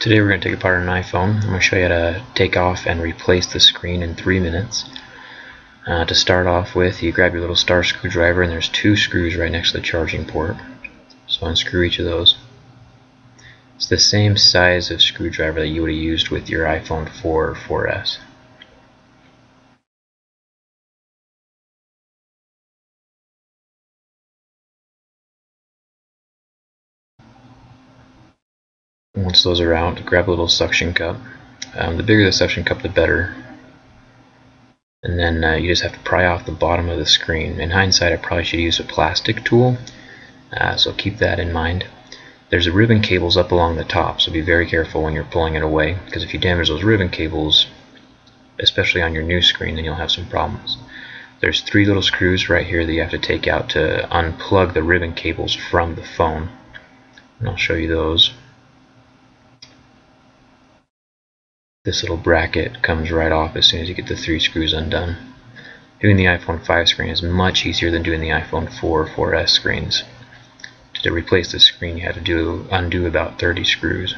Today we're going to take apart an iPhone. I'm going to show you how to take off and replace the screen in 3 minutes. To start off with, you grab your little star screwdriver, and there's 2 screws right next to the charging port. So unscrew each of those. It's the same size of screwdriver that you would have used with your iPhone 4 or 4S. Once those are out, grab a little suction cup. The bigger the suction cup, the better. And then you just have to pry off the bottom of the screen. In hindsight, I probably should use a plastic tool, so keep that in mind. There's ribbon cables up along the top, so be very careful when you're pulling it away, because if you damage those ribbon cables, especially on your new screen, then you'll have some problems. There's 3 little screws right here that you have to take out to unplug the ribbon cables from the phone, and I'll show you those. This little bracket comes right off as soon as you get the 3 screws undone. Doing the iPhone 5 screen is much easier than doing the iPhone 4 or 4S screens. To replace the screen, you have to undo about 30 screws.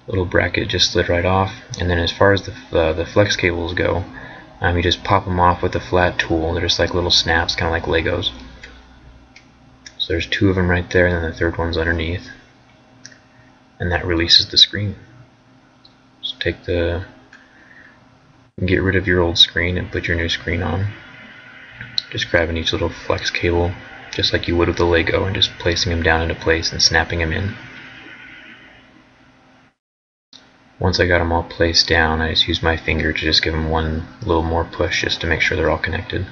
Little bracket just slid right off, and then as far as the flex cables go, you just pop them off with a flat tool. They're just like little snaps, kind of like Legos. So there's 2 of them right there, and then the 3rd one's underneath. And that releases the screen. So get rid of your old screen and put your new screen on. Just grabbing each little flex cable, just like you would with a Lego, and just placing them down into place and snapping them in. Once I got them all placed down, I just used my finger to just give them one little more push just to make sure they're all connected.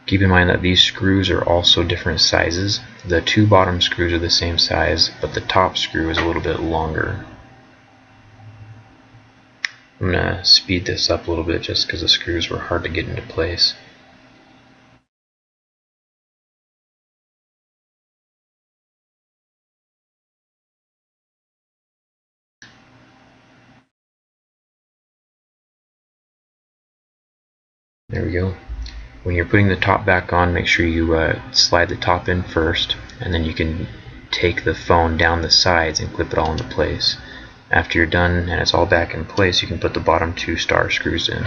Keep in mind that these screws are also different sizes. The 2 bottom screws are the same size, but the top screw is a little bit longer. I'm going to speed this up a little bit just because the screws were hard to get into place. There we go. When you're putting the top back on, make sure you slide the top in first, and then you can take the phone down the sides and clip it all into place. After you're done and it's all back in place, you can put the bottom 2 star screws in.